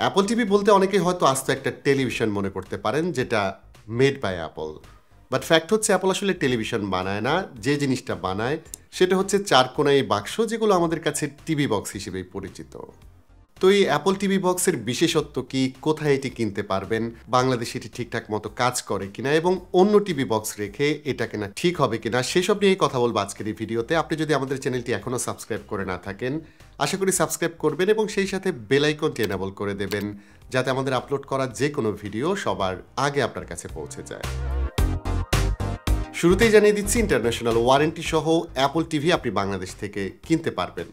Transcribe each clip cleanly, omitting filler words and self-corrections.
Apple TV বলতে অনেকেই হয়তো আস্ত একটা টেলিভিশন মনে করতে পারেন, যেটা made by Apple. But fact হচ্ছে অ্যাপল আসলে টেলিভিশন বানায় না। যে জিনিসটা বানায় সেটা হচ্ছে চারকোনায় বাক্স, যেগুলো আমাদের কাছে টিভি বক্স হিসেবেই পরিচিত। তো এই অ্যাপল টিভি বক্সের বিশেষত্ব কি, কোথায় এটি কিনতে পারবেন, বাংলাদেশে এটি ঠিকঠাক মতো কাজ করে কিনা এবং অন্য টিভি বক্স রেখে এটা কেনা ঠিক হবে কিনা, সেসব নিয়েই কথা বলবো আজকের এই ভিডিওতে। আপনি যদি আমাদের চ্যানেলটি এখনও সাবস্ক্রাইব করে না থাকেন, আশা করি সাবস্ক্রাইব করবেন এবং সেই সাথে বেল আইকনটি এনেবল করে দেবেন, যাতে আমাদের আপলোড করা যে কোনো ভিডিও সবার আগে আপনার কাছে পৌঁছে যায়। শুরুতেই জানিয়ে দিচ্ছি, ইন্টারন্যাশনাল ওয়ারেন্টি সহ অ্যাপল টিভি আপনি বাংলাদেশ থেকে কিনতে পারবেন।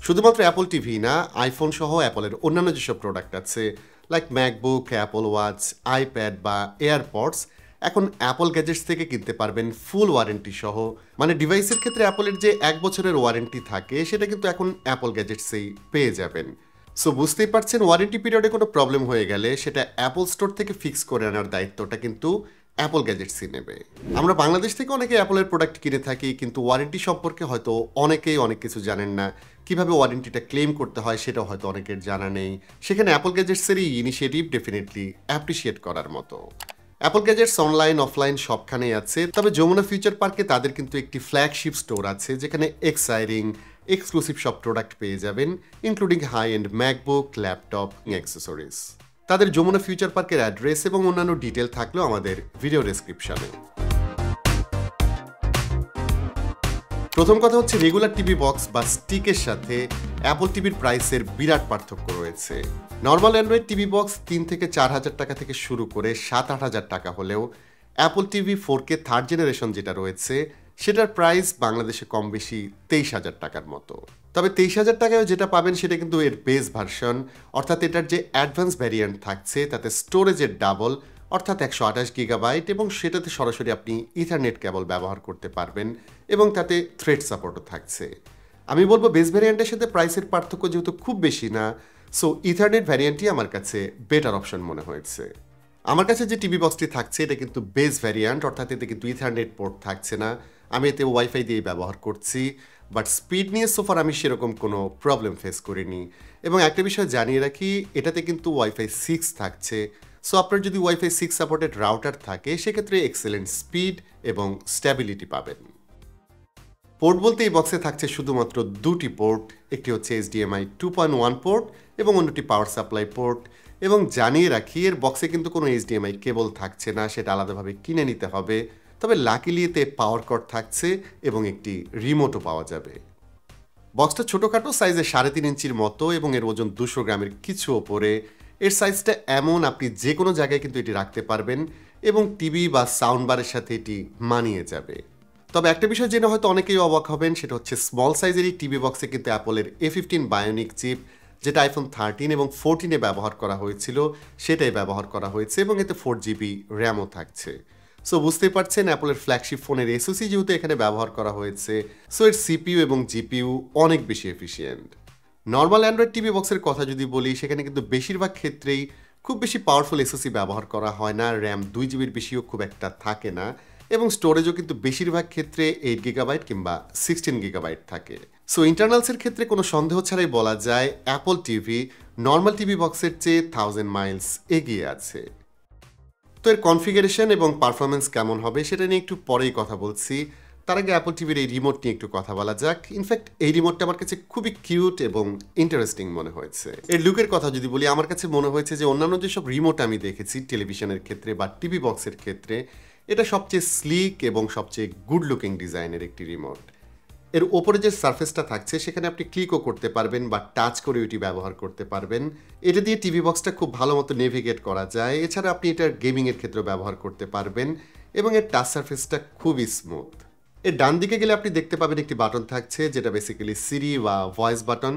শুধুমাত্র অ্যাপল টিভি না, আইফোন সহ অ্যাপলের অন্যান্য যেসব প্রোডাক্ট আছে like MacBook, Apple watch, iPad বা এয়ারপডস, এখন অ্যাপল গ্যাজেটস থেকে কিনতে পারবেন ফুল ওয়ারেন্টি সহ। মানে ডিভাইসের ক্ষেত্রে অ্যাপলের যে 1 বছরের ওয়ারেন্টি থাকে সেটা কিন্তু এখন অ্যাপল গ্যাজেটসেই পেয়ে যাবেন। সো বুঝতেই পারছেন, ওয়ারেন্টি পিরিয়ডে কোনো প্রবলেম হয়ে গেলে সেটা অ্যাপল স্টোর থেকে ফিক্স করে আনার দায়িত্বটা কিন্তু অ্যাপল গ্যাজেটসই নেবে। আমরা বাংলাদেশ থেকে অনেকে অ্যাপলের প্রোডাক্ট কিনে থাকি, কিন্তু ওয়ারেন্টি সম্পর্কে হয়তো অনেকেই অনেক কিছু জানেন না। কিভাবে ওয়ারেন্টিটা ক্লেম করতে হয় সেটাও হয়তো অনেকের জানা নেই। সেখানে অ্যাপল গ্যাজেটসেরই ইনিশিয়েটিভ ডেফিনেটলি অ্যাপ্রিসিয়েট করার মতো। অ্যাপল গ্যাজেটস অনলাইন অফলাইন সবখানেই আছে, তবে যমুনা ফিউচার পার্কে তাদের কিন্তু একটি ফ্ল্যাগশিপ স্টোর আছে, যেখানে এক্সাইটিং এক্সক্লুসিভ সব প্রোডাক্ট পেয়ে যাবেন, including high end MacBook, laptop, accessories. তাদের যমুনা ফিউচার পার্কের অ্যাড্রেস এবং অন্যান্য ডিটেল থাকলেও আমাদের ভিডিও ডেসক্রিপশনে। প্রথম কথা হচ্ছে, রেগুলার টিভি বক্স বা স্টিকের সাথে অ্যাপল টিভির প্রাইসের বিরাট পার্থক্য রয়েছে। নর্মাল অ্যান্ড্রয়েড টিভি বক্স 3 থেকে 4 হাজার টাকা থেকে শুরু করে 7-8 হাজার টাকা হলেও Apple TV 4K third generation যেটা রয়েছে সেটার প্রাইস বাংলাদেশে কম বেশি 23,000 টাকার মতো। তবে 23,000 টাকায় যেটা পাবেন সেটা কিন্তু এর বেস ভার্সন, অর্থাৎ এটার যে অ্যাডভান্স ভ্যারিয়েন্ট থাকছে তাতে স্টোরেজের ডাবল, অর্থাৎ 128 গিগাবাইট, এবং সেটাতে সরাসরি আপনি ইথারনেট কেবল ব্যবহার করতে পারবেন এবং তাতে থ্রেড সাপোর্টও থাকছে। আমি বলবো বেস ভ্যারিয়েন্টের সাথে প্রাইসের পার্থক্য যেহেতু খুব বেশি না, সো ইথারনেট ভ্যারিয়েন্টই আমার কাছে বেটার অপশন মনে হয়েছে। আমার কাছে যে টিভি বক্সটি থাকছে এটা কিন্তু বেস ভ্যারিয়েন্ট, অর্থাৎ এতে কিন্তু ইথারনেট পোর্ট থাকছে না। আমি এতে ওয়াইফাই দিয়ে ব্যবহার করছি, বাট স্পিড নিয়ে সোফার আমি সেরকম কোনো প্রবলেম ফেস করিনি। এবং একটা বিষয় জানিয়ে রাখি, এটাতে কিন্তু ওয়াইফাই 6 থাকছে। সো আপনার যদি ওয়াইফাই 6 সাপোর্টেড রাউটার থাকে সেক্ষেত্রে এক্সেলেন্ট স্পিড এবং স্ট্যাবিলিটি পাবেন। পোর্ট বলতে এই বক্সে থাকছে শুধুমাত্র 2টি পোর্ট, একটি হচ্ছে HDMI 2.1 পোর্ট এবং অন্যটি পাওয়ার সাপ্লাই পোর্ট। এবং জানিয়ে রাখি, এর বক্সে কিন্তু কোনো HDMI কেবল থাকছে না, সেটা আলাদাভাবে কিনে নিতে হবে। তবে লাকিলি এতে পাওয়ার কর্ড থাকছে এবং একটি রিমোটও পাওয়া যাবে। বক্সটা ছোটোখাটো সাইজে 3.5 ইঞ্চির মতো এবং এর ওজন 200 গ্রামের কিছু ওপরে। এর সাইজটা এমন, আপনি যে কোনো জায়গায় কিন্তু এটি রাখতে পারবেন এবং টিভি বা সাউন্ড বারের সাথে এটি মানিয়ে যাবে। তবে একটা বিষয় জেনে হয়তো অনেকেই অবাক হবেন, সেটা হচ্ছে স্মল সাইজের এই টিভি বক্সে কিন্তু অ্যাপলের A15 বায়োনিক চিপ, যেটা আইফোন 13 এবং 14-এ ব্যবহার করা হয়েছিল সেটাই ব্যবহার করা হয়েছে এবং এতে 4GB র্যামও থাকছে। সো বুঝতেই পারছেন, অ্যাপলের ফ্ল্যাগশিপ ফোনের SoC যেহেতু এখানে ব্যবহার করা হয়েছে, সো এর CPU এবং GPU অনেক বেশি এফিশিয়েন্ট। নর্মাল অ্যান্ড্রয়েড টিভি বক্সের কথা যদি বলি, সেখানে কিন্তু বেশিরভাগ ক্ষেত্রেই খুব বেশি পাওয়ারফুল SoC ব্যবহার করা হয় না, র্যাম 2GBর বেশিও খুব একটা থাকে না, এবং স্টোরেজও কিন্তু বেশিরভাগ ক্ষেত্রে 8 গিগাবাইট কিংবা 16 গিগাবাইট থাকে। সো ইন্টারনালসের ক্ষেত্রে কোনো সন্দেহ ছাড়াই বলা যায় অ্যাপল টিভি নর্মাল টিভি বক্সের চেয়ে 1000 মাইলস এগিয়ে আছে। তো এর কনফিগারেশন এবং পারফরমেন্স কেমন হবে সেটা নিয়ে একটু পরেই কথা বলছি। তার আগে অ্যাপল টিভির এই রিমোট নিয়ে একটু কথা বলা যাক। ইনফ্যাক্ট এই রিমোটটা আমার কাছে খুবই কিউট এবং ইন্টারেস্টিং মনে হয়েছে। এর লুকের কথা যদি বলি, আমার কাছে মনে হয়েছে যে অন্যান্য যেসব রিমোট আমি দেখেছি টেলিভিশনের ক্ষেত্রে বা টিভি বক্সের ক্ষেত্রে, এটা সবচেয়ে স্লিক এবং সবচেয়ে গুড লুকিং ডিজাইনের একটি রিমোট। এর ওপরে যে সারফেসটা থাকছে সেখানে আপনি ক্লিকও করতে পারবেন বা টাচ করে ওইটি ব্যবহার করতে পারবেন। এটা দিয়ে টিভি বক্সটা খুব ভালো মতো নেভিগেট করা যায়। এছাড়া আপনি এটার গেমিংয়ের ক্ষেত্রে ব্যবহার করতে পারবেন এবং এর টাচ সারফেসটা খুবই স্মুথ। এর ডান দিকে গেলে আপনি দেখতে পাবেন একটি বাটন থাকছে, যেটা বেসিক্যালি সিরি বা ভয়েস বাটন।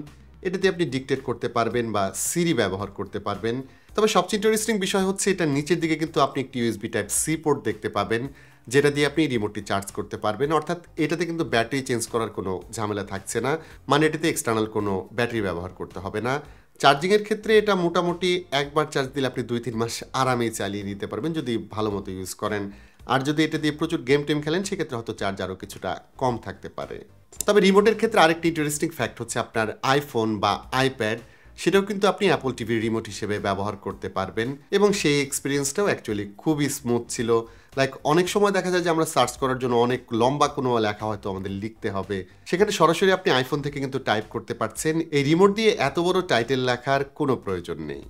এটাতে আপনি ডিকটেট করতে পারবেন বা সিরি ব্যবহার করতে পারবেন। তবে সবচেয়ে ইন্টারেস্টিং বিষয় হচ্ছে, এটা নিচের দিকে কিন্তু আপনি একটি USB Type-C পোর্ট দেখতে পাবেন, যেটা দিয়ে আপনি রিমোটটি চার্জ করতে পারবেন। অর্থাৎ এটাতে কিন্তু ব্যাটারি চেঞ্জ করার কোনো ঝামেলা থাকছে না, মানে এটাতে এক্সটার্নাল কোনো ব্যাটারি ব্যবহার করতে হবে না। চার্জিংয়ের ক্ষেত্রে এটা মোটামুটি একবার চার্জ দিলে আপনি 2-3 মাস আরামেই চালিয়ে নিতে পারবেন যদি ভালো মতো ইউজ করেন। আর যদি এটা দিয়ে প্রচুর গেম টেম খেলেন সেক্ষেত্রে হয়তো চার্জ আরও কিছুটা কম থাকতে পারে। তবে রিমোটের ক্ষেত্রে আরেকটি ইন্টারেস্টিং ফ্যাক্ট হচ্ছে, আপনার আইফোন বা আইপ্যাড সেটাও কিন্তু আপনি অ্যাপল টিভির রিমোট হিসেবে ব্যবহার করতে পারবেন এবং সেই এক্সপিরিয়েন্সটাও অ্যাকচুয়ালি খুবই স্মুথ ছিল। লাইক অনেক সময় দেখা যায় যে আমরা সার্চ করার জন্য অনেক লম্বা কোনো লেখা হয়তো আমাদের লিখতে হবে, সেখানে সরাসরি আপনি আইফোন থেকে কিন্তু টাইপ করতে পারছেন। এই রিমোট দিয়ে এত বড় টাইটেল লেখার কোনো প্রয়োজন নেই।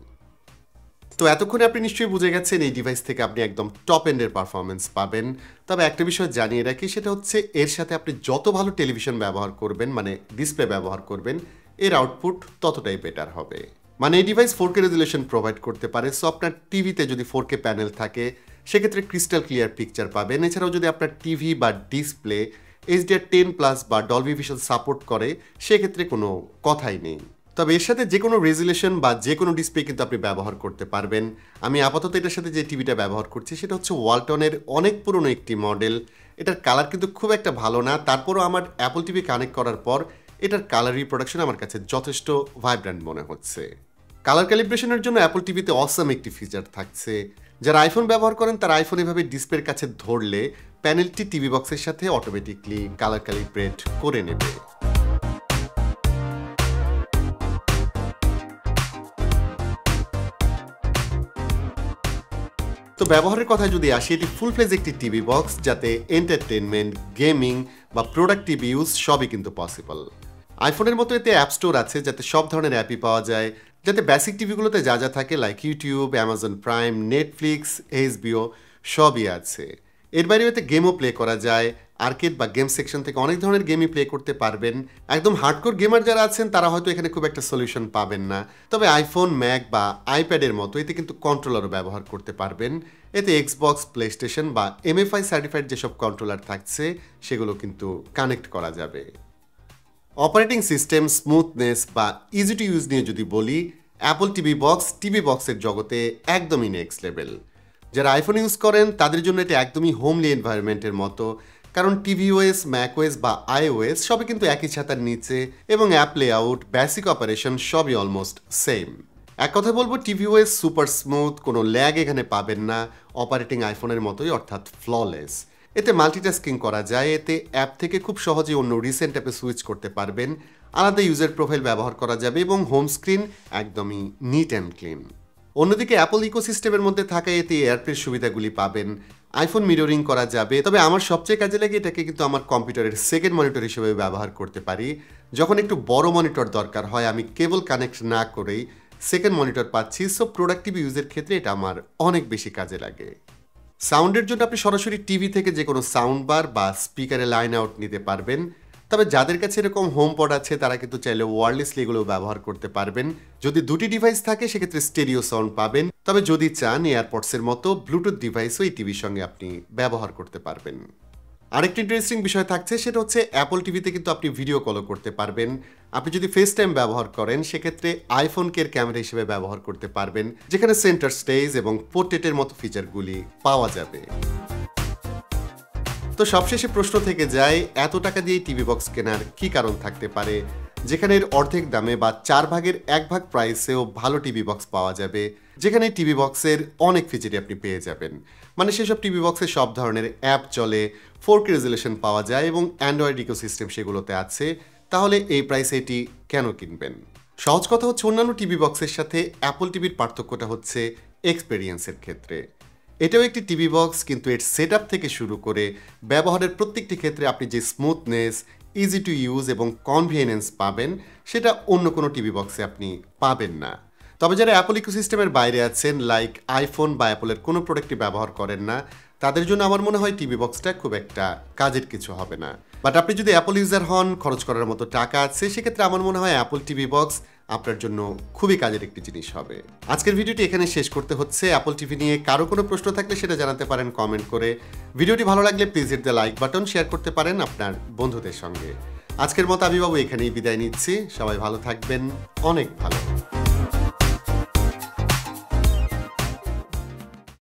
তো এতক্ষণে আপনি নিশ্চয়ই বুঝে গেছেন এই ডিভাইস থেকে আপনি একদম টপ এন্ডের পারফরমেন্স পাবেন। তবে একটা বিষয় জানিয়ে রাখি, সেটা হচ্ছে এর সাথে আপনি যত ভালো টেলিভিশন ব্যবহার করবেন, মানে ডিসপ্লে ব্যবহার করবেন, এর আউটপুট ততটাই বেটার হবে। মানে এই ডিভাইস 4K রেজুলেশন প্রোভাইড করতে পারে। সো আপনার টিভিতে যদি 4K প্যানেল থাকে সেক্ষেত্রে ক্রিস্টাল ক্লিয়ার পিকচার পাবেন। এছাড়াও যদি আপনার টিভি বা ডিসপ্লে HDR10+ বা ডলবি ভিশন সাপোর্ট করে সেক্ষেত্রে কোনো কথাই নেই। তবে এর সাথে যে কোনো রেজুলেশন বা যে কোনো ডিসপ্লে কিন্তু আপনি ব্যবহার করতে পারবেন। আমি আপাতত এটার সাথে যে টিভিটা ব্যবহার করছি সেটা হচ্ছে ওয়ালটনের অনেক পুরনো একটি মডেল। এটার কালার কিন্তু খুব একটা ভালো না, তারপরও আমার অ্যাপল টিভি কানেক্ট করার পর এটার কালার রিপ্রোডাকশন আমার কাছে যথেষ্ট ভাইব্রেন্ট মনে হচ্ছে। কালার ক্যালিব্রেশনের জন্য অ্যাপল টিভিতে অসাম একটি ফিচার থাকছে। যারা আইফোন ব্যবহার করেন তারা আইফোন এভাবে ডিসপ্লের কাছে ধরলে প্যানেলটি টিভি বক্সের সাথে অটোমেটিকলি কালার ক্যালিব্রেট করে নেবে। তো ব্যবহারের কথা যদি আসি, এটি ফুল ফ্লেজ একটি টিভি বক্স যাতে এন্টারটেনমেন্ট, গেমিং বা প্রোডাক্টিভ ইউজ সবই কিন্তু পসিবল। আইফোনের মতো এতে অ্যাপ স্টোর আছে যাতে সব ধরনের অ্যাপই পাওয়া যায়, যাতে বেসিক টিভিগুলোতে যা যা থাকে like YouTube, Amazon prime, Netflix, HBO সবই আছে। এর বাইরেও এতে গেমও প্লে করা যায়। আর্কেড বা গেম সেকশন থেকে অনেক ধরনের গেমই প্লে করতে পারবেন। একদম হার্ডকোর গেমার যারা আছেন তারা হয়তো এখানে খুব একটা সলিউশন পাবেন না। তবে আইফোন, ম্যাক বা আইপ্যাডের মতো এতে কিন্তু কন্ট্রোলারও ব্যবহার করতে পারবেন। এতে এক্সবক্স, প্লেস্টেশন বা MFI সার্টিফাইড যেসব কন্ট্রোলার থাকছে সেগুলো কিন্তু কানেক্ট করা যাবে। অপারেটিং সিস্টেম, স্মুথনেস বা ইজি টু ইউজ নিয়ে যদি বলি, অ্যাপল টিভি বক্সের জগতে একদমই নেক্সট লেভেল। যারা আইফোন ইউজ করেন তাদের জন্য এটা একদমই হোমলি এনভায়রনমেন্টের মতো, কারণ tvOS, macOS বা iOS সবই কিন্তু একই ছাতার নিচে এবং অ্যাপ লেআউট, বেসিক অপারেশন সবই অলমোস্ট সেম। এক কথা বলবো, tvOS সুপার স্মুথ, কোনো ল্যাগ এখানে পাবেন না, অপারেটিং আইফোনের মতোই অর্থাৎ ফ্ললেস। এতে মাল্টিটাস্কিং করা যায়, এতে অ্যাপ থেকে খুব সহজে অন্য রিসেন্ট অ্যাপে সুইচ করতে পারবেন, আলাদা ইউজার প্রোফাইল ব্যবহার করা যাবে এবং হোম স্ক্রিন একদমই নিট অ্যান্ড ক্লিন। অন্যদিকে অ্যাপল ইকোসিস্টেমের মধ্যে থাকা এতে এয়ারপ্লে সুবিধাগুলি পাবেন, আইফোন মিররিং করা যাবে। তবে আমার সবচেয়ে কাজে লাগে এটাকে কিন্তু আমার কম্পিউটারের সেকেন্ড মনিটর হিসেবে ব্যবহার করতে পারি। যখন একটু বড় মনিটর দরকার হয় আমি কেবল কানেক্ট না করেই সেকেন্ড মনিটর পাচ্ছি। সো প্রোডাক্টিভ ইউজের ক্ষেত্রে এটা আমার অনেক বেশি কাজে লাগে। সাউন্ডের জন্য আপনি সরাসরি টিভি থেকে যে কোনো সাউন্ড বার বা স্পিকারে লাইন আউট নিতে পারবেন। তবে যাদের কাছে এরকম হোম পড আছে তারা কিন্তু চাইলে ওয়্যারলেসলি এগুলো ব্যবহার করতে পারবেন। যদি দুটি ডিভাইস থাকে সেক্ষেত্রে স্টেরিও সাউন্ড পাবেন। তবে যদি চান এয়ারপডসের মতো ব্লুটুথ ডিভাইসও এই টিভির সঙ্গে আপনি ব্যবহার করতে পারবেন। আরেকটি ইন্টারেস্টিং বিষয় থাকছে, সেটা হচ্ছে অ্যাপল টিভিতে কিন্তু আপনি ভিডিও কলও করতে পারবেন। আপনি যদি ফেস টাইম ব্যবহার করেন সেক্ষেত্রে আইফোনকে ক্যামেরা হিসেবে ব্যবহার করতে পারবেন, যেখানে সেন্টার স্টেজ এবং পোর্ট্রেটের মতো ফিচারগুলি পাওয়া যাবে। তো সবশেষে প্রশ্ন থেকে যায়, এত টাকা দিয়ে টিভি বক্স কেনার কি কারণ থাকতে পারে, যেখানে এর অর্ধেক দামে বা 4 ভাগের 1 ভাগ প্রাইসেও ভালো টিভি বক্স পাওয়া যাবে, যেখানে টিভি বক্সের অনেক ফিচারই আপনি পেয়ে যাবেন। মানে সেসব টিভি বক্সে সব ধরনের অ্যাপ চলে, 4K রেজুলেশন পাওয়া যায় এবং অ্যান্ড্রয়েড ইকোসিস্টেম সেগুলোতে আছে। তাহলে এই প্রাইসে এটি কেন কিনবেন? সহজ কথা হচ্ছে, অন্যান্য টিভি বক্সের সাথে অ্যাপল টিভির পার্থক্যটা হচ্ছে এক্সপেরিয়েন্সের ক্ষেত্রে। এটাও একটি টিভি বক্স, কিন্তু এর সেটআপ থেকে শুরু করে ব্যবহারের প্রত্যেকটি ক্ষেত্রে আপনি যে স্মুথনেস, ইজি টু ইউজ এবং কনভিনিয়েন্স পাবেন সেটা অন্য কোনো টিভি বক্সে আপনি পাবেন না। তবে যারা অ্যাপল ইকোসিস্টেমের বাইরে আছেন, লাইক আইফোন বা অ্যাপলের কোনো প্রোডাক্টই ব্যবহার করেন না, তাদের জন্য আমার মনে হয় টিভি বক্সটা খুব একটা কাজের কিছু হবে না। বাট আপনি যদি অ্যাপল ইউজার হন, খরচ করার মতো টাকা আছে, সেক্ষেত্রে আমার মনে হয় অ্যাপল টিভি বক্স আপনার জন্য খুবই কাজের একটি জিনিস হবে। আজকের ভিডিওটি এখানে শেষ করতে হচ্ছে। অ্যাপল টিভি নিয়ে কারো কোনো প্রশ্ন থাকলে সেটা জানাতে পারেন কমেন্ট করে। ভিডিওটি ভালো লাগলে please hit the like button, share করতে পারেন আপনার বন্ধুদের সঙ্গে। আজকের মতো আমি বাবু এখানেই বিদায় নিচ্ছি। সবাই ভালো থাকবেন, অনেক ভালো।